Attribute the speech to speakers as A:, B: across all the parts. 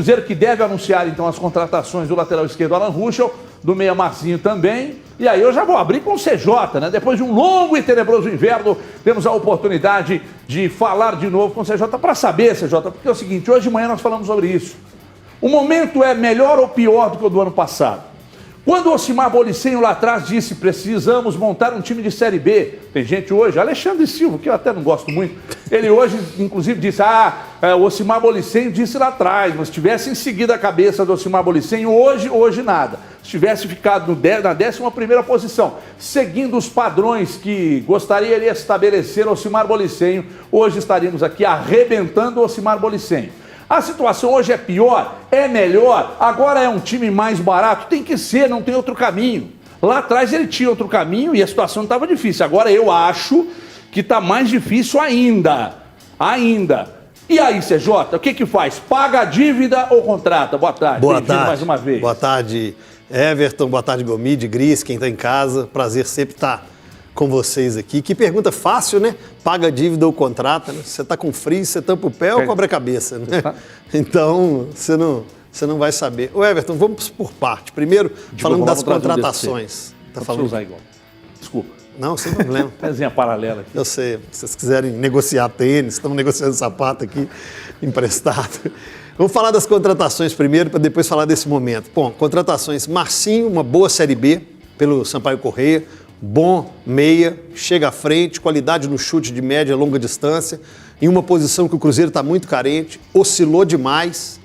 A: Cruzeiro que deve anunciar, então, as contratações do lateral esquerdo Alan Ruschel, do meia Marcinho também. E aí eu já vou abrir com o CJ, né? Depois de um longo e tenebroso inverno, temos a oportunidade de falar de novo com o CJ para saber, CJ, porque é o seguinte, hoje de manhã nós falamos sobre isso. O momento é melhor ou pior do que o do ano passado? Quando o Ocimar Bolicenho lá atrás disse precisamos montar um time de Série B, tem gente hoje, Alexandre Silva, que eu até não gosto muito, ele hoje inclusive disse, o Ocimar Bolicenho disse lá atrás, mas se tivesse em seguida a cabeça do Ocimar Bolicenho, hoje nada. Se tivesse ficado na 11ª posição, seguindo os padrões que gostaria de estabelecer o Ocimar Bolicenho, hoje estaríamos aqui arrebentando o Ocimar Bolicenho. A situação hoje é pior, é melhor, agora é um time mais barato, tem que ser, não tem outro caminho. Lá atrás ele tinha outro caminho e a situação estava difícil, agora eu acho que está mais difícil ainda. E aí, CJ, o que faz? Paga a dívida ou contrata? Boa tarde.
B: Boa tarde.
A: Mais uma vez.
B: Boa tarde, Everton, boa tarde, Gomide, Gris, quem está em casa, prazer sempre estar com vocês aqui. Que pergunta fácil, né? Paga a dívida ou contrata, né? Você está com frio, você tampa o pé ou cobre a cabeça, né? Então, você não vai saber. Ô Everton, vamos por parte. Primeiro, falando das contratações.
A: Tá falando usar igual. Desculpa.
B: Não, sem problema.
A: Pezinha paralela aqui.
B: Eu sei, se vocês quiserem negociar tênis, estamos negociando sapato aqui, emprestado. Vamos falar das contratações primeiro, para depois falar desse momento. Bom, contratações. Marcinho, uma boa Série B pelo Sampaio Corrêa. Bom meia, chega à frente, qualidade no chute de média e longa distância, em uma posição que o Cruzeiro está muito carente, oscilou demais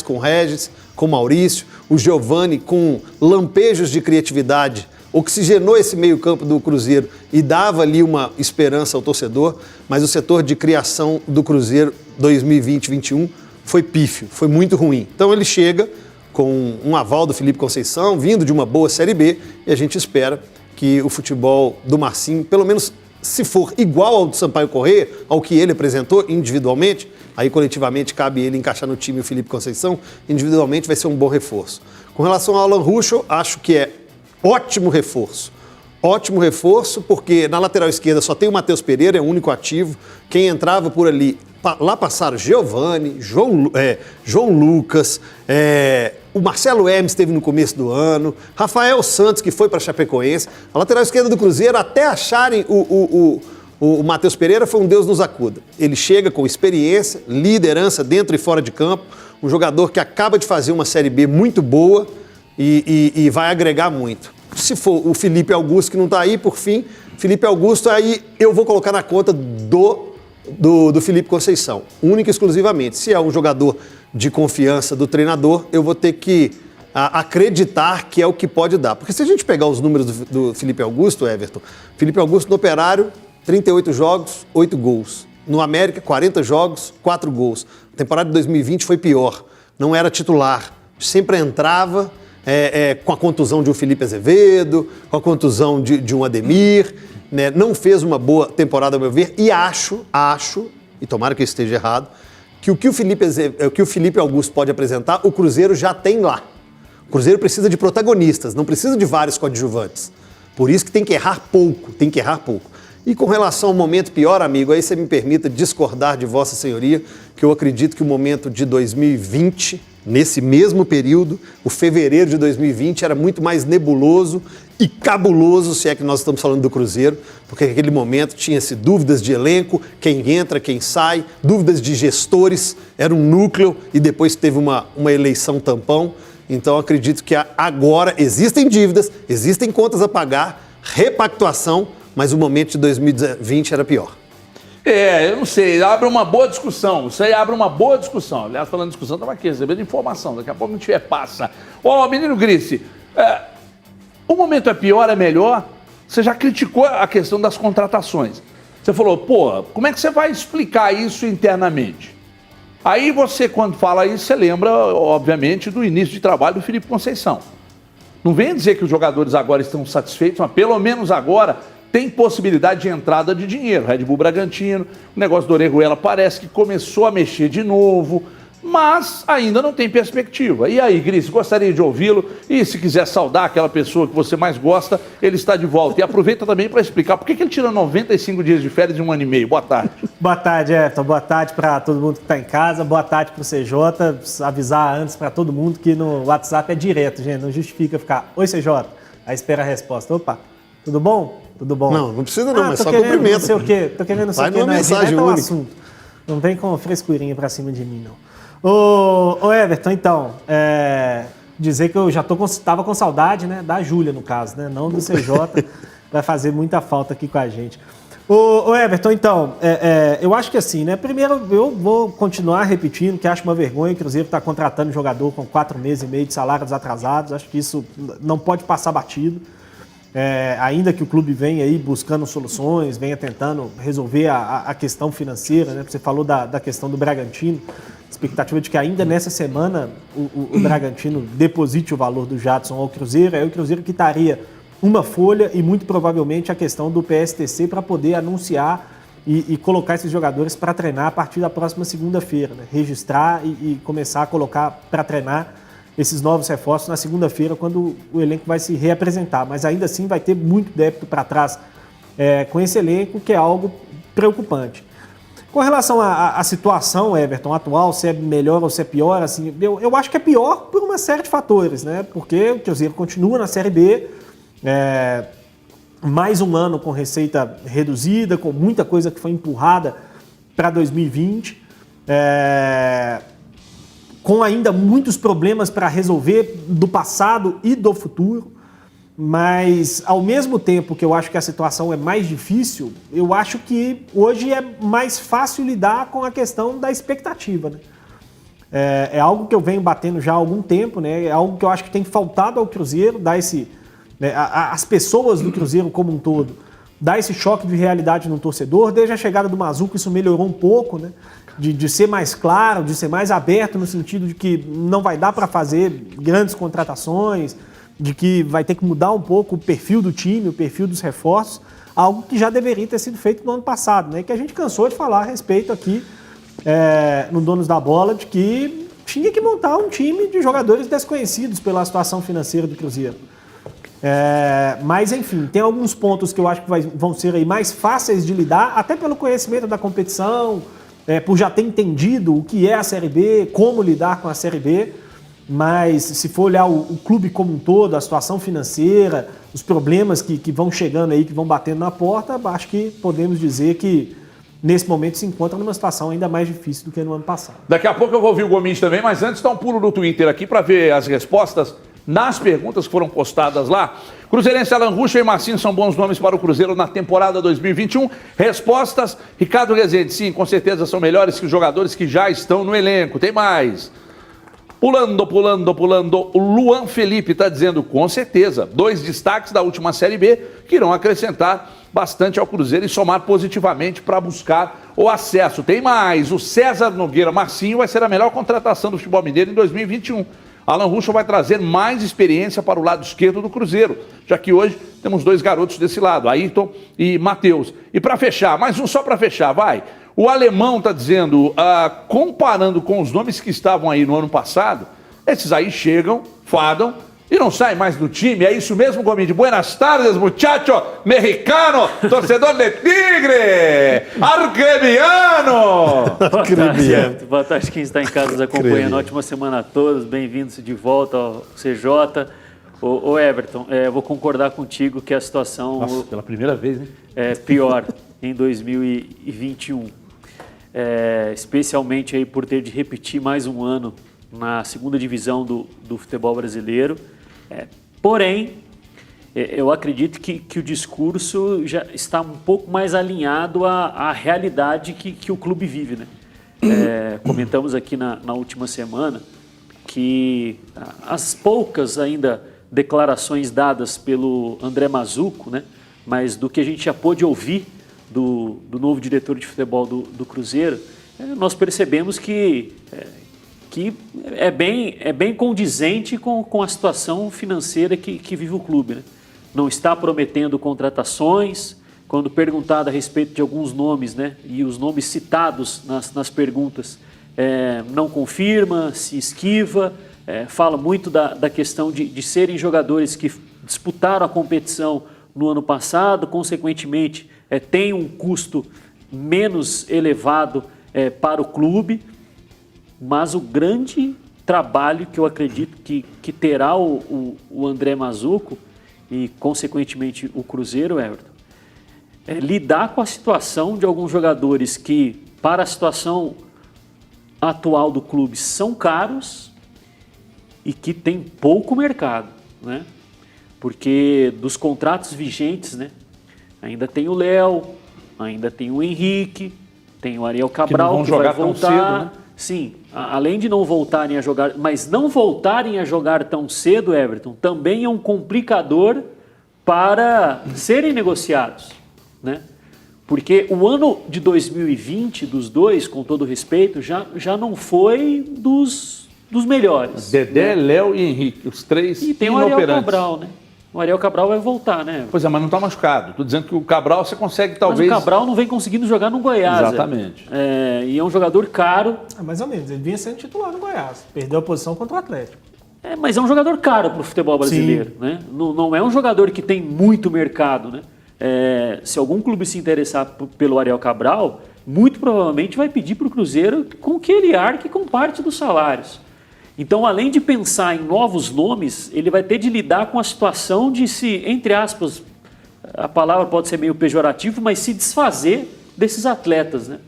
B: com o Regis, com o Maurício, o Giovani com lampejos de criatividade, oxigenou esse meio-campo do Cruzeiro e dava ali uma esperança ao torcedor, mas o setor de criação do Cruzeiro 2020-21 foi pífio, foi muito ruim. Então ele chega com um aval do Felipe Conceição, vindo de uma boa Série B, e a gente espera que o futebol do Marcinho, pelo menos se for igual ao do Sampaio Corrêa, ao que ele apresentou individualmente, aí coletivamente cabe ele encaixar no time o Felipe Conceição, individualmente vai ser um bom reforço. Com relação ao Alan Ruschel, acho que é ótimo reforço. Ótimo reforço, porque na lateral esquerda só tem o Matheus Pereira, é o único ativo. Quem entrava por ali, lá passaram Giovani, João Lucas, o Marcelo Hermes esteve no começo do ano, Rafael Santos, que foi para a Chapecoense. A lateral esquerda do Cruzeiro, até acharem o Matheus Pereira, foi um Deus nos acuda. Ele chega com experiência, liderança dentro e fora de campo, um jogador que acaba de fazer uma Série B muito boa e vai agregar muito. Se for o Felipe Augusto, que não está aí, por fim, Felipe Augusto, aí eu vou colocar na conta do Felipe Conceição, única e exclusivamente. Se é um jogador de confiança do treinador, eu vou ter que acreditar que é o que pode dar. Porque se a gente pegar os números do Felipe Augusto, Everton, Felipe Augusto no Operário, 38 jogos, 8 gols. No América, 40 jogos, 4 gols. A temporada de 2020 foi pior, não era titular, sempre entrava com a contusão de um Felipe Azevedo, com a contusão de um Ademir, né? Não fez uma boa temporada, ao meu ver, e acho, e tomara que eu esteja errado, que o que o Felipe Augusto pode apresentar, o Cruzeiro já tem lá. O Cruzeiro precisa de protagonistas, não precisa de vários coadjuvantes. Por isso que tem que errar pouco. E com relação ao momento pior, amigo, aí você me permita discordar de Vossa Senhoria, que eu acredito que o momento de 2020, nesse mesmo período, o fevereiro de 2020, era muito mais nebuloso e cabuloso, se é que nós estamos falando do Cruzeiro, porque naquele momento tinha-se dúvidas de elenco, quem entra, quem sai, dúvidas de gestores, era um núcleo e depois teve uma eleição tampão. Então acredito que agora existem dívidas, existem contas a pagar, repactuação, mas o momento de 2020 era pior.
A: Eu não sei, abre uma boa discussão. Isso aí abre uma boa discussão. Aliás, falando de discussão, estava aqui recebendo informação. Daqui a pouco a gente repassa. Menino Grice, o momento é pior, é melhor? Você já criticou a questão das contratações. Você falou, como é que você vai explicar isso internamente? Aí você, quando fala isso, você lembra, obviamente, do início de trabalho do Felipe Conceição. Não venha dizer que os jogadores agora estão satisfeitos, mas pelo menos agora tem possibilidade de entrada de dinheiro. Red Bull Bragantino, o negócio do Orejuela parece que começou a mexer de novo. mas ainda não tem perspectiva. E aí, Gris, gostaria de ouvi-lo, e se quiser saudar aquela pessoa que você mais gosta, ele está de volta. E aproveita também para explicar por que ele tira 95 dias de férias em 1 ano e meio. Boa tarde.
C: Boa tarde, Everton. Boa tarde para todo mundo que está em casa. Boa tarde para o CJ. Avisar antes para todo mundo que no WhatsApp é direto, gente. Não justifica ficar, oi, CJ. Aí espera a resposta. Opa, tudo bom? Tudo bom?
B: Não precisa não, mas só
C: querendo
B: cumprimento.
C: Não sei o quê. Tô querendo não sei o quê.
B: Vai numa mensagem única.
C: Assunto. Não vem com frescurinha para cima de mim, não. Ô Everton, então, dizer que eu já estava com saudade, né, da Júlia, no caso, né, não do CJ, vai fazer muita falta aqui com a gente. Ô Everton, então, eu acho que assim, né, primeiro eu vou continuar repetindo que acho uma vergonha o Cruzeiro estar contratando jogador com 4 meses e meio de salários atrasados, acho que isso não pode passar batido. Ainda que o clube venha aí buscando soluções, venha tentando resolver a questão financeira, né? Você falou da questão do Bragantino, expectativa de que ainda nessa semana o Bragantino deposite o valor do Jadson ao Cruzeiro, o Cruzeiro quitaria uma folha e muito provavelmente a questão do PSTC para poder anunciar e colocar esses jogadores para treinar a partir da próxima segunda-feira, né? Registrar e começar a colocar para treinar esses novos reforços na segunda-feira, quando o elenco vai se reapresentar. Mas ainda assim vai ter muito débito para trás com esse elenco, que é algo preocupante. Com relação à situação, Everton, atual, se é melhor ou se é pior, assim, eu acho que é pior por uma série de fatores, né? Porque o Cruzeiro continua na Série B, mais um ano com receita reduzida, com muita coisa que foi empurrada para 2020, com ainda muitos problemas para resolver do passado e do futuro, mas ao mesmo tempo que eu acho que a situação é mais difícil, eu acho que hoje é mais fácil lidar com a questão da expectativa, né? É algo que eu venho batendo já há algum tempo, né? É algo que eu acho que tem faltado ao Cruzeiro, dar esse, as pessoas do Cruzeiro como um todo, dar esse choque de realidade no torcedor. Desde a chegada do Mazuco isso melhorou um pouco, né? De ser mais claro, de ser mais aberto no sentido de que não vai dar para fazer grandes contratações, de que vai ter que mudar um pouco o perfil do time, o perfil dos reforços, algo que já deveria ter sido feito no ano passado, né? Que a gente cansou de falar a respeito aqui no Donos da Bola, de que tinha que montar um time de jogadores desconhecidos pela situação financeira do Cruzeiro. Mas, enfim, tem alguns pontos que eu acho que vão ser aí mais fáceis de lidar, até pelo conhecimento da competição, por já ter entendido o que é a Série B, como lidar com a Série B, mas se for olhar o clube como um todo, a situação financeira, os problemas que vão chegando aí, que vão batendo na porta, acho que podemos dizer que nesse momento se encontra numa situação ainda mais difícil do que no ano passado.
A: Daqui a pouco eu vou ouvir o Gomes também, mas antes dá um pulo no Twitter aqui para ver as respostas nas perguntas que foram postadas lá. Cruzeirense Alan Ruschel e Marcinho são bons nomes para o Cruzeiro na temporada 2021. Respostas, Ricardo Rezende, sim, com certeza são melhores que os jogadores que já estão no elenco. Tem mais. Pulando. O Luan Felipe está dizendo, com certeza, 2 destaques da última Série B que irão acrescentar bastante ao Cruzeiro e somar positivamente para buscar o acesso. Tem mais. O César Nogueira Marcinho vai ser a melhor contratação do futebol mineiro em 2021. Alan Ruschel vai trazer mais experiência para o lado esquerdo do Cruzeiro, já que hoje temos 2 garotos desse lado, Ayrton e Matheus. E para fechar, mais um só para fechar, vai. O Alemão está dizendo, comparando com os nomes que estavam aí no ano passado, esses aí chegam, fadam e não saem mais do time. É isso mesmo, Gomes? Buenas tardes, muchacho mexicano, torcedor de Tigre, arcrebiano.
D: Boa tarde, quem está em casa nos acompanhando. Ótima semana a todos, bem-vindos de volta ao CJ. Ô Everton, vou concordar contigo que a situação...
A: Nossa, pela primeira vez, né?
D: É pior em 2021. Especialmente aí por ter de repetir mais um ano na segunda divisão do futebol brasileiro. Porém, eu acredito que o discurso já está um pouco mais alinhado à realidade que o clube vive, né? Comentamos aqui na última semana que as poucas ainda declarações dadas pelo André Mazuco, né? Mas do que a gente já pôde ouvir do novo diretor de futebol do Cruzeiro, nós percebemos que é bem condizente com a situação financeira que vive o clube, né? Não está prometendo contratações. Quando perguntado a respeito de alguns nomes, né, e os nomes citados nas perguntas, não confirma, se esquiva, fala muito da questão de serem jogadores que disputaram a competição no ano passado, consequentemente tem um custo menos elevado para o clube, mas o grande trabalho que eu acredito que terá o André Mazzucco e, consequentemente, o Cruzeiro, Everton, é lidar com a situação de alguns jogadores que, para a situação atual do clube, são caros e que tem pouco mercado, né? Porque dos contratos vigentes, né, ainda tem o Léo, ainda tem o Henrique, tem o Ariel Cabral que vai voltar. Cedo, né? Sim, além de não voltarem a jogar, mas não voltarem a jogar tão cedo, Everton, também é um complicador para serem negociados, né? Porque o ano de 2020 dos dois, com todo respeito, já não foi dos melhores.
A: Dedé, né? Léo e Henrique, os três
D: inoperantes. E tem o Ariel Cabral, né? O Ariel Cabral vai voltar, né?
A: Pois é, mas não está machucado. Estou dizendo que o Cabral você consegue talvez...
D: Mas o Cabral não vem conseguindo jogar no Goiás.
A: Exatamente.
D: E é um jogador caro.
C: Mais ou menos, ele vinha sendo titular no Goiás. Perdeu a posição contra o Atlético.
D: Mas é um jogador caro para o futebol brasileiro, né? Não é um jogador que tem muito mercado, né? Se algum clube se interessar pelo Ariel Cabral, muito provavelmente vai pedir para o Cruzeiro com que ele arque com parte dos salários. Então, além de pensar em novos nomes, ele vai ter de lidar com a situação de se, entre aspas, a palavra pode ser meio pejorativa, mas se desfazer desses atletas, né?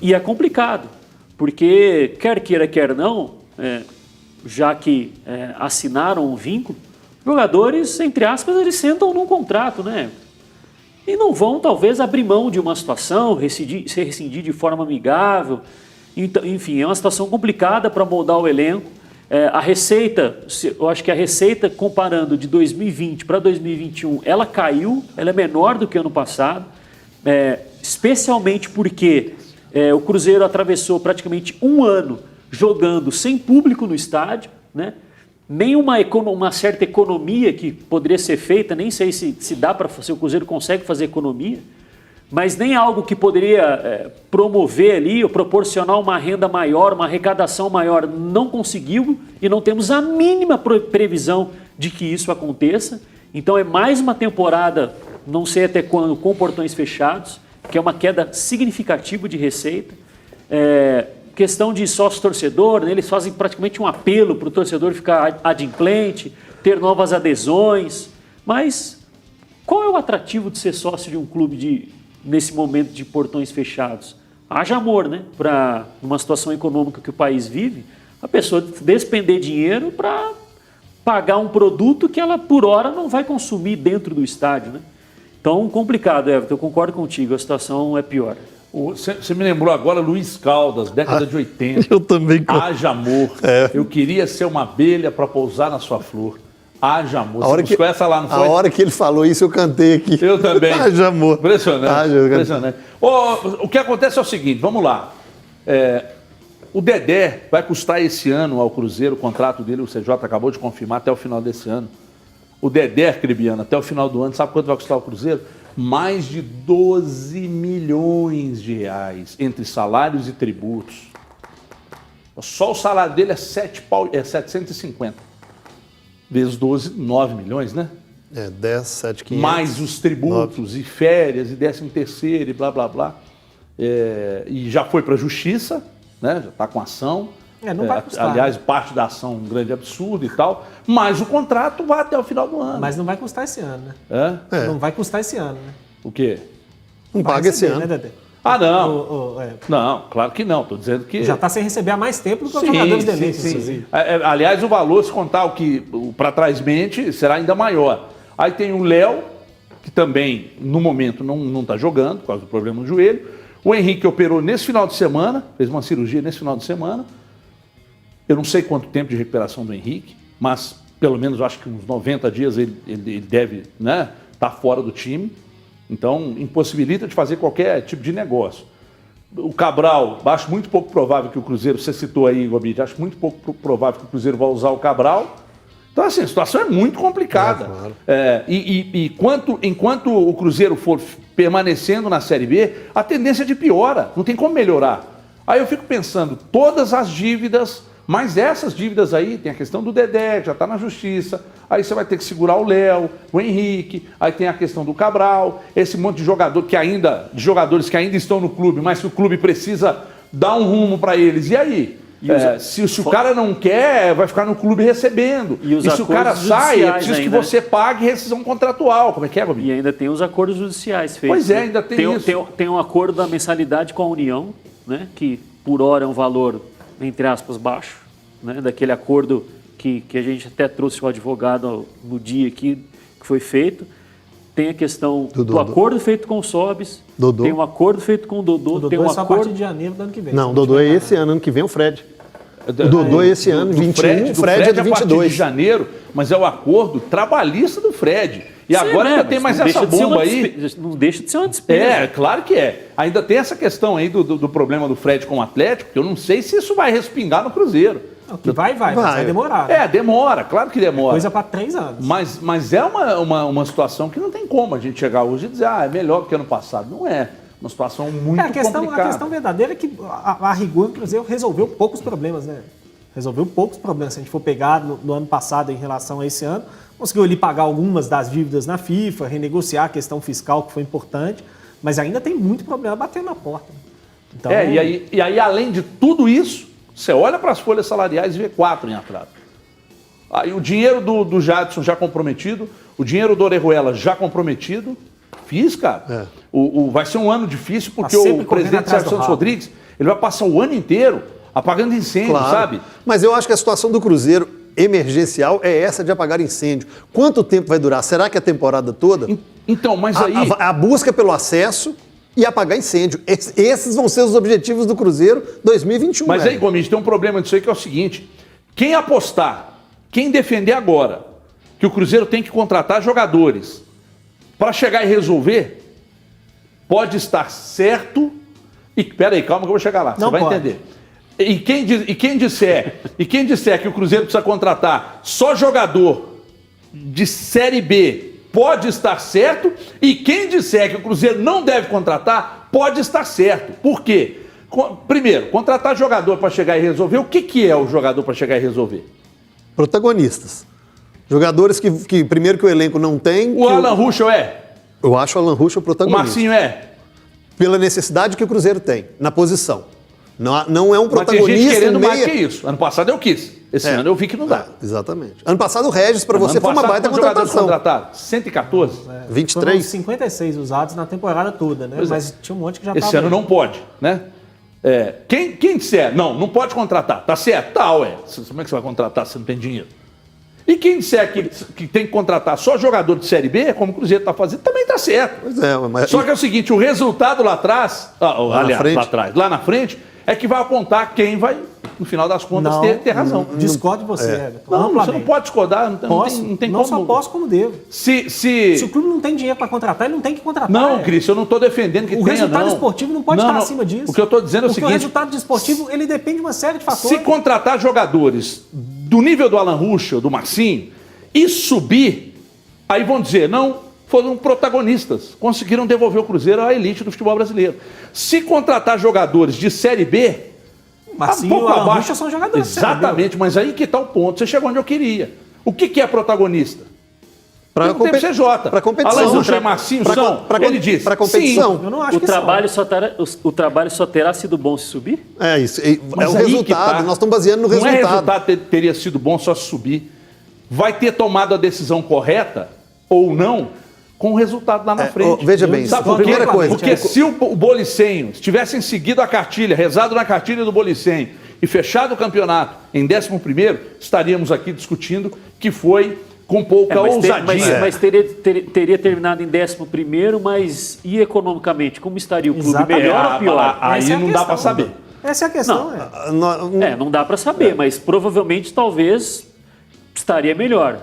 D: E é complicado, porque quer queira, quer não, já que assinaram um vínculo, jogadores, entre aspas, eles sentam num contrato, né? E não vão, talvez, abrir mão de uma situação, se rescindir de forma amigável. Então, enfim, é uma situação complicada para moldar o elenco. A receita, eu acho que a receita, comparando de 2020 para 2021, ela caiu, ela é menor do que ano passado, especialmente porque o Cruzeiro atravessou praticamente um ano jogando sem público no estádio, né? Nem uma certa economia que poderia ser feita, nem sei se dá para fazer, o Cruzeiro consegue fazer economia, mas nem algo que poderia promover ali ou proporcionar uma renda maior, uma arrecadação maior, não conseguiu e não temos a mínima previsão de que isso aconteça. Então é mais uma temporada, não sei até quando, com portões fechados, que é uma queda significativa de receita. Questão de sócio-torcedor, né? Eles fazem praticamente um apelo para o torcedor ficar adimplente, ter novas adesões, mas qual é o atrativo de ser sócio de um clube nesse momento de portões fechados? Haja amor, né? Para uma situação econômica que o país vive, a pessoa despender dinheiro para pagar um produto que ela, por hora, não vai consumir dentro do estádio, né? Então, complicado, Everton, eu concordo contigo, a situação é pior.
A: Você me lembrou agora Luiz Caldas, década de 80.
B: Eu também.
A: Haja amor. Eu queria ser uma abelha para pousar na sua flor. Haja amor.
B: Você buscou essa lá, não foi? A hora que ele falou isso, eu cantei aqui.
A: Eu também.
B: Haja amor.
A: Impressionante. Impressionante. O que acontece é o seguinte, vamos lá. O Dedé vai custar esse ano ao Cruzeiro, o contrato dele, o CJ acabou de confirmar, até o final desse ano. O Dedé, Cribiano, até o final do ano, sabe quanto vai custar o Cruzeiro? Mais de 12 milhões de reais entre salários e tributos. Só o salário dele é 750. Vezes 12, 9 milhões, né?
B: 10, 7, 500.
A: Mais os tributos 9. E férias e 13º e blá, blá, blá. E já foi para a justiça, né? Já está com ação.
C: Não vai custar.
A: Aliás, parte da ação um grande absurdo e tal. Mas o contrato vai até o final do ano.
C: Mas não vai custar esse ano, né? Não vai custar esse ano, né?
A: O quê?
B: Não paga esse ano.
C: Né, Dedé?
A: Não. Não, claro que não. Estou dizendo que...
C: Já está sem receber há mais tempo do que os jogadores de elenco.
A: Sim. Aliás, o valor, se contar o para trás mente, será ainda maior. Aí tem o Léo, que também, no momento, não está jogando, por causa do problema no joelho. O Henrique operou nesse final de semana, fez uma cirurgia nesse final de semana. Eu não sei quanto tempo de recuperação do Henrique, mas pelo menos eu acho que uns 90 dias ele deve, né, estar fora do time. Então, impossibilita de fazer qualquer tipo de negócio. O Cabral, acho muito pouco provável que o Cruzeiro, você citou aí, Gobide, acho muito pouco provável que o Cruzeiro vá usar o Cabral. Então, assim, a situação é muito complicada.
B: Claro.
A: Enquanto o Cruzeiro for permanecendo na Série B, a tendência é de piora, não tem como melhorar. Aí eu fico pensando, todas as dívidas, mas essas dívidas aí, tem a questão do Dedé, que já está na justiça, aí você vai ter que segurar o Léo, o Henrique, aí tem a questão do Cabral, esse monte de jogador de jogadores que ainda estão no clube, mas que o clube precisa dar um rumo para eles. E aí? Se o cara não quer, vai ficar no clube recebendo. E se o cara sai, é preciso que você pague rescisão contratual. Como é que é, Gomes?
D: E ainda tem os acordos judiciais feitos.
A: Pois é, ainda tem isso.
D: Tem um acordo da mensalidade com a União, né, que por hora é um valor, entre aspas, baixo, né, daquele acordo que a gente até trouxe o advogado no dia aqui, que foi feito. Tem a questão do acordo feito com o Sobis, tem um acordo feito com o Dodô, tem um
C: só
D: acordo...
C: a partir de janeiro do ano que vem.
B: Não, o Dodô é esse ano que vem o Fred. O Dodô é esse ano, 21, o Fred é de 22.
A: A partir de janeiro, mas é o acordo trabalhista do Fred. E agora ainda tem mais essa bomba aí.
D: Não deixa de ser uma despesa.
A: É, claro que é. Ainda tem essa questão aí do problema do Fred com o Atlético, que eu não sei se isso vai respingar no Cruzeiro.
C: Não, que vai, mas vai demorar.
A: É, demora, claro que demora.
C: Coisa para 3 anos.
A: Mas é uma situação que não tem como a gente chegar hoje e dizer, é melhor do que ano passado. Não é. Uma situação muito complicada.
C: A questão verdadeira é que, a rigor, o Cruzeiro resolveu poucos problemas, né? Resolveu poucos problemas. Se a gente for pegar no ano passado em relação a esse ano, conseguiu ali pagar algumas das dívidas na FIFA, renegociar a questão fiscal, que foi importante, mas ainda tem muito problema batendo na porta. Então,
A: e aí, além de tudo isso, você olha para as folhas salariais e vê 4 em atraso. Aí o dinheiro do Jadson já comprometido, o dinheiro do Orejuela já comprometido. Cara. Vai ser um ano difícil porque o presidente Sérgio Santos Rodrigues ele vai passar o ano inteiro apagando incêndio, sabe?
B: Mas eu acho que a situação do Cruzeiro emergencial é essa de apagar incêndio. Quanto tempo vai durar? Será que é a temporada toda?
A: Então, mas aí...
B: A busca pelo acesso e apagar incêndio. Esses vão ser os objetivos do Cruzeiro 2021.
A: Mas aí, Gomes, tem um problema disso aí que é o seguinte. Quem apostar, quem defender agora que o Cruzeiro tem que contratar jogadores para chegar e resolver, pode estar certo. E peraí, calma que eu vou chegar lá. Você vai entender. E quem disser que o Cruzeiro precisa contratar só jogador de Série B pode estar certo. E quem disser que o Cruzeiro não deve contratar pode estar certo. Por quê? Primeiro, contratar jogador para chegar e resolver. O que é o jogador para chegar e resolver?
B: Protagonistas. Jogadores que primeiro que o elenco não tem...
A: O Alan Ruschel é?
B: Eu acho o Alan Ruschel protagonista.
A: O Marcinho é?
B: Pela necessidade que o Cruzeiro tem, na posição. Não é um protagonista...
A: Mas tem gente querendo mais que isso. Ano passado eu quis. Esse ano eu vi que não dá.
B: Exatamente. Ano passado o Regis, para você, foi uma baita contratação.
A: 114?
B: 23?
C: Foram 56 usados na temporada toda, né? Mas tinha um monte que já estava...
A: Esse ano não pode, né? Quem disser, não pode contratar, tá certo? Tá, ué. Como é que você vai contratar se não tem dinheiro? E quem disser que tem que contratar só jogador de Série B, como o Cruzeiro está fazendo, também está certo.
B: Pois é, mas...
A: Só que é o seguinte, o resultado lá atrás, lá na frente, é que vai apontar quem vai, no final das contas, ter razão.
C: Discordo de você, Everton.
A: Não, você não pode discordar, não tem como.
C: Não só posso como devo. Se o clube não tem dinheiro para contratar, ele não tem que contratar.
A: Não, Cris, eu não estou defendendo que tenha, não.
C: O resultado esportivo não pode estar acima disso.
A: O que eu estou dizendo é o seguinte...
C: Porque o resultado esportivo, ele depende de uma série de fatores.
A: Se contratar jogadores do nível do Alan Ruschel, do Marcinho, e subir, aí vão dizer, não, foram protagonistas, conseguiram devolver o Cruzeiro à elite do futebol brasileiro. Se contratar jogadores de Série B,
C: Marcinho e o Alan Ruschel são jogadores de Série B.
A: Exatamente, mas aí que está o ponto, você chegou onde eu queria. O que é protagonista?
B: Para
A: a CJ.
B: Para competição.
A: Alan Ruschel e Marcinho são, ele disse.
B: Para competição.
C: Sim, eu não acho
D: o trabalho só terá sido bom se subir?
B: É isso. É o resultado. Nós estamos baseando no resultado.
A: Não é resultado teria sido bom só se subir. Vai ter tomado a decisão correta ou não com o resultado lá na frente.
B: Veja bem,
A: sabe por
B: primeira coisa.
A: Porque se o Bolicenho tivessem seguido a cartilha, rezado na cartilha do Bolicenho e fechado o campeonato em 11º, estaríamos aqui discutindo que foi com pouca ousadia.
D: Mas teria terminado em 11º, mas e economicamente? Como estaria o clube? Melhor ou pior?
A: Aí não dá para saber.
C: Essa é a questão.
D: Não dá para saber, mas provavelmente talvez estaria melhor.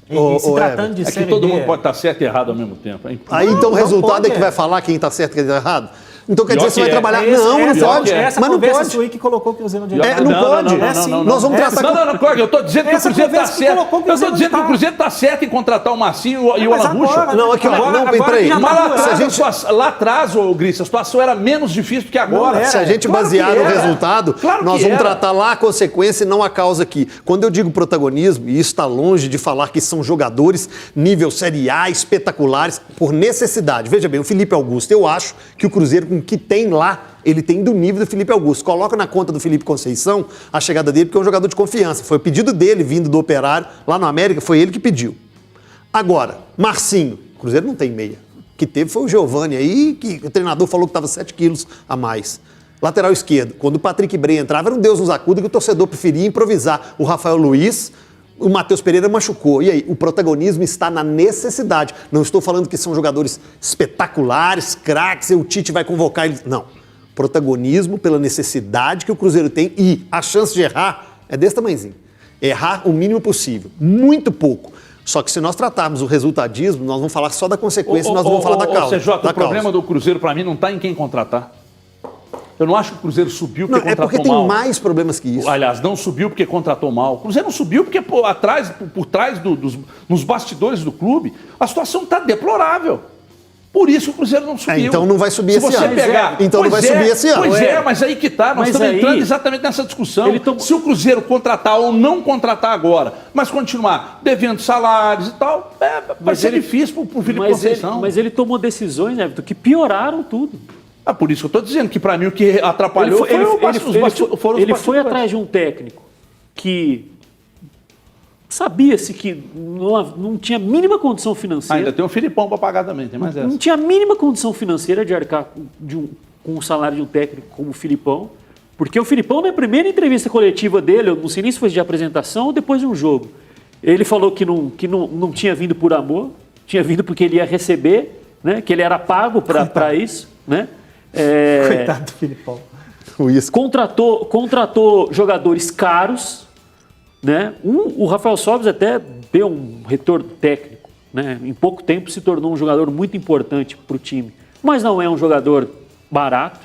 C: E se tratando de
A: Série B, todo mundo pode estar certo e errado ao mesmo tempo.
B: Aí então o resultado é que vai falar quem está certo e quem está errado? Então quer dizer que você vai trabalhar... Não pode.
C: Essa
B: mas não
C: conversa
B: pode.
C: sua aí que colocou o Cruzeiro onde ele
B: É, não pode. Nós vamos tratar...
A: Não, Cláudio, eu estou dizendo que o
C: Essa
A: Cruzeiro está
C: conversa que
A: certo.
C: colocou o
A: Eu estou
C: Cruzeiro
A: dizendo que
C: onde
A: o Cruzeiro está certo em contratar o Marcinho e o
C: Mas
A: Alan Ruschel.
C: agora,
B: Não, aqui,
C: agora-
B: não,
C: agora
B: peraí.
C: que já
A: Mas
C: tá
A: lá
C: doendo.
A: atrás, lá atrás, ô Gris, a situação era menos difícil do que agora.
C: Não
B: Se a gente
A: Claro
B: basear
A: que
B: no
A: era.
B: resultado,
A: Claro
B: nós
A: que
B: vamos
A: era.
B: tratar lá a consequência e não a causa aqui. Quando eu digo protagonismo, e isso está longe de falar que são jogadores nível Série A, espetaculares, por necessidade. Veja bem, o Felipe Augusto, eu acho que o Cruzeiro, com o que tem lá, ele tem do nível do Felipe Augusto. Coloca na conta do Felipe Conceição a chegada dele, porque é um jogador de confiança. Foi o pedido dele, vindo do Operário, lá no América, foi ele que pediu. Agora, Marcinho, o Cruzeiro não tem meia. O que teve foi o Giovani aí, que o treinador falou que estava 7 quilos a mais. Lateral esquerdo, quando o Patrick Bray entrava, era um Deus nos acuda que o torcedor preferia improvisar. O Rafael Luiz, o Matheus Pereira machucou. E aí, o protagonismo está na necessidade. Não estou falando que são jogadores espetaculares, craques, e o Tite vai convocar eles. Não. Protagonismo pela necessidade que o Cruzeiro tem e a chance de errar é desse tamanhozinho. Errar o mínimo possível. Muito pouco. Só que se nós tratarmos o resultadismo, nós vamos falar só da consequência e nós vamos falar da causa.
A: CJ, o problema do Cruzeiro, para mim, não está em quem contratar. Eu não acho que o Cruzeiro subiu porque
B: Não, é
A: contratou
B: porque tem
A: mal.
B: mais problemas que isso.
A: Aliás, não subiu porque contratou mal. O Cruzeiro não subiu porque por trás nos bastidores do clube, a situação está deplorável. Por isso o Cruzeiro não subiu.
B: Então não vai subir
A: Se
B: esse
A: você
B: ano.
A: pegar,
B: Então não vai subir esse ano.
A: Pois
B: É.
A: mas aí que tá. Nós
D: Mas
A: estamos
D: aí-
A: entrando exatamente nessa discussão. Se o Cruzeiro contratar ou não contratar agora, mas continuar devendo salários e tal, vai ser difícil para o Felipe Conceição.
D: Mas ele tomou decisões, Everton, que pioraram tudo.
A: Por isso que eu estou dizendo que para mim o que atrapalhou foram os
D: Ele foi
A: bastidores.
D: atrás de um técnico que sabia-se que não tinha a mínima condição financeira.
A: Ainda tem um Filipão para pagar também, tem mais essa.
D: Não tinha a mínima condição financeira de arcar com o salário de um técnico como o Filipão, porque o Filipão, na primeira entrevista coletiva dele, eu não sei nem se foi de apresentação ou depois de um jogo, ele falou que não tinha vindo por amor, tinha vindo porque ele ia receber, né, que ele era pago para isso. Né?
C: Coitado do Filipão.
D: Contratou jogadores caros, né? O Rafael Sobis até deu um retorno técnico, né? Em pouco tempo se tornou um jogador muito importante para o time, mas não é um jogador barato.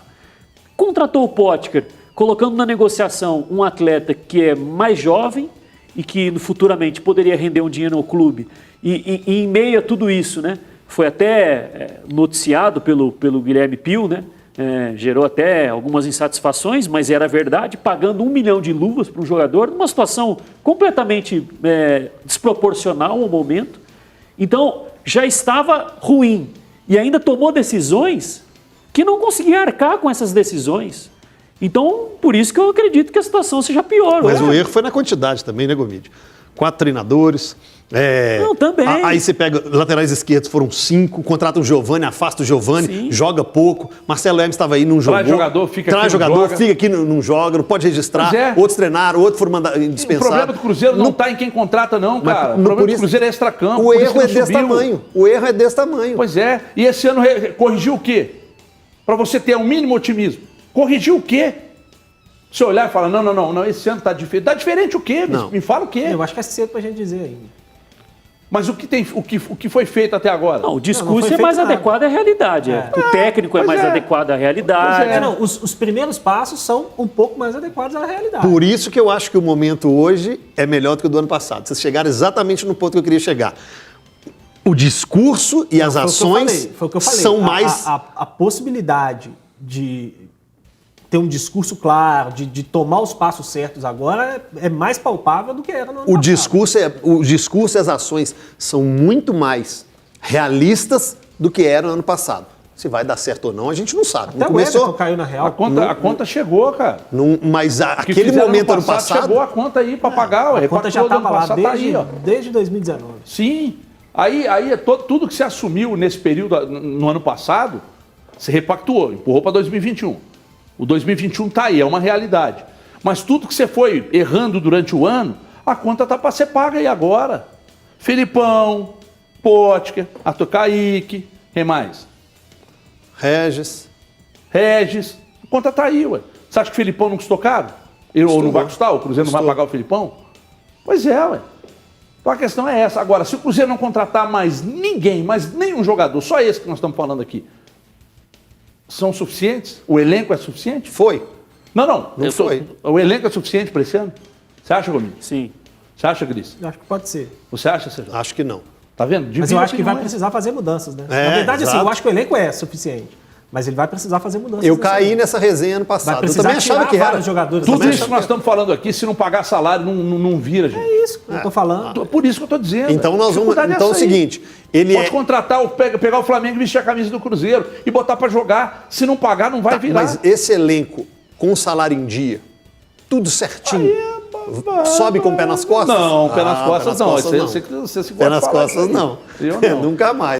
D: Contratou o Potker, colocando na negociação um atleta que é mais jovem e que futuramente poderia render um dinheiro ao clube. E em meio a tudo isso, né? Foi até noticiado pelo Guilherme Pio, né? Gerou até algumas insatisfações, mas era verdade, pagando 1 milhão de luvas para um jogador, numa situação completamente desproporcional ao momento. Então, já estava ruim e ainda tomou decisões que não conseguia arcar com essas decisões. Então, por isso que eu acredito que a situação seja pior.
B: Mas o erro foi na quantidade também, né, Gomide? 4 treinadores.
D: Não, também.
B: Aí você pega laterais esquerdos, foram 5, contrata o Giovani, afasta o Giovani,
D: Sim.
B: joga pouco. Marcelo Hermes estava aí, não jogou.
A: Traz jogador, fica
B: Traz
A: aqui, não
B: jogador,
A: joga.
B: fica aqui, não joga, não pode registrar.
A: Pois é.
B: Outros treinaram, outros foram
A: O
B: dispensados.
A: problema do Cruzeiro não está em quem contrata, não, cara. O
B: por
A: problema do
B: isso-
A: Cruzeiro é extracampo.
B: O
A: por isso
B: erro
A: que
B: é
A: não
B: desse
A: subiu.
B: tamanho. O erro é desse tamanho.
A: Pois é. E esse ano corrigiu o quê? Para você ter um mínimo otimismo. Corrigiu o quê? Você olhar e falar, não, esse ano está diferente. Está diferente o quê?
B: Não.
A: Me fala o quê?
C: Eu acho que é cedo pra gente dizer ainda.
A: Mas o que foi feito até agora?
D: Não, o
C: Não,
D: discurso
C: não foi
D: é mais
C: feito nada.
D: adequado à realidade. O técnico é
A: pois
D: mais
A: é.
D: adequado à realidade.
A: Pois é.
C: Não, os primeiros passos são um pouco mais adequados à realidade.
B: Por isso que eu acho que o momento hoje é melhor do que o do ano passado. Vocês chegaram exatamente no ponto que eu queria chegar. O discurso e as ações
C: Foi o que eu falei.
B: são mais...
C: A possibilidade de ter um discurso claro, de tomar os passos certos agora é mais palpável do que era no ano
B: O
C: passado.
B: discurso e as ações são muito mais realistas do que eram no ano passado. Se vai dar certo ou não, a gente não sabe.
C: Até o Everton caiu na real.
A: A conta chegou, cara.
B: Mas
A: O que
B: aquele
A: fizeram
B: momento ano passado...
A: chegou a conta aí para pagar. O
C: A conta já
A: repactou do ano
C: estava lá
A: passado, tá aí, ó.
C: desde 2019.
A: Sim. Aí é tudo que se assumiu nesse período, no ano passado, se repactuou, empurrou para 2021. O 2021 está aí, é uma realidade. Mas tudo que você foi errando durante o ano, a conta está para ser paga aí agora. Felipão, Potker, Arthur Kaique, quem mais?
B: Regis...
A: Regis, a conta está aí, ué. Você acha que o Felipão não custou caro? Ou não vai custar? O Cruzeiro não vai pagar o Felipão? Pois é, ué. Então a questão é essa. Agora, se o Cruzeiro não contratar mais ninguém, mais nenhum jogador, só esse que nós estamos falando aqui, são suficientes? O elenco é suficiente?
B: Foi.
A: Não.
B: Não foi.
A: O elenco é suficiente para esse ano? Você acha, Gomes?
D: Sim.
A: Você acha, Cris?
C: Eu acho que pode ser.
A: Você acha, Sérgio?
B: Acho que não.
A: Tá vendo?
C: Mas eu acho que vai
A: Opiniões.
C: precisar fazer mudanças, né?
B: É,
C: Na verdade, assim,
B: exato.
C: eu acho que o elenco é suficiente. Mas ele vai precisar fazer mudanças.
B: Eu
C: nesse
B: caí
C: elenco.
B: nessa resenha ano
C: Vai
B: passado. Eu
C: precisar
B: também achava
C: tirar
B: que era.
C: vários jogadores.
A: Tudo
C: também.
A: isso que nós estamos falando aqui, se não pagar salário, não vira, gente.
C: É isso que eu tô falando.
A: Por isso que eu estou dizendo.
B: Então nós vamos.
A: Dificuldade
B: Então é o
A: essa aí.
B: seguinte, ele
A: Pode
B: é.
A: contratar, pegar o Flamengo e vestir a camisa do Cruzeiro e botar para jogar. Se não pagar, não vai virar.
B: Mas esse elenco com salário em dia, tudo certinho, sobe com o pé nas costas?
A: Não, pé nas costas
B: pé
A: não.
B: nas costas
A: Você se
B: Pé nas costas não.
A: Eu não.
B: Nunca mais.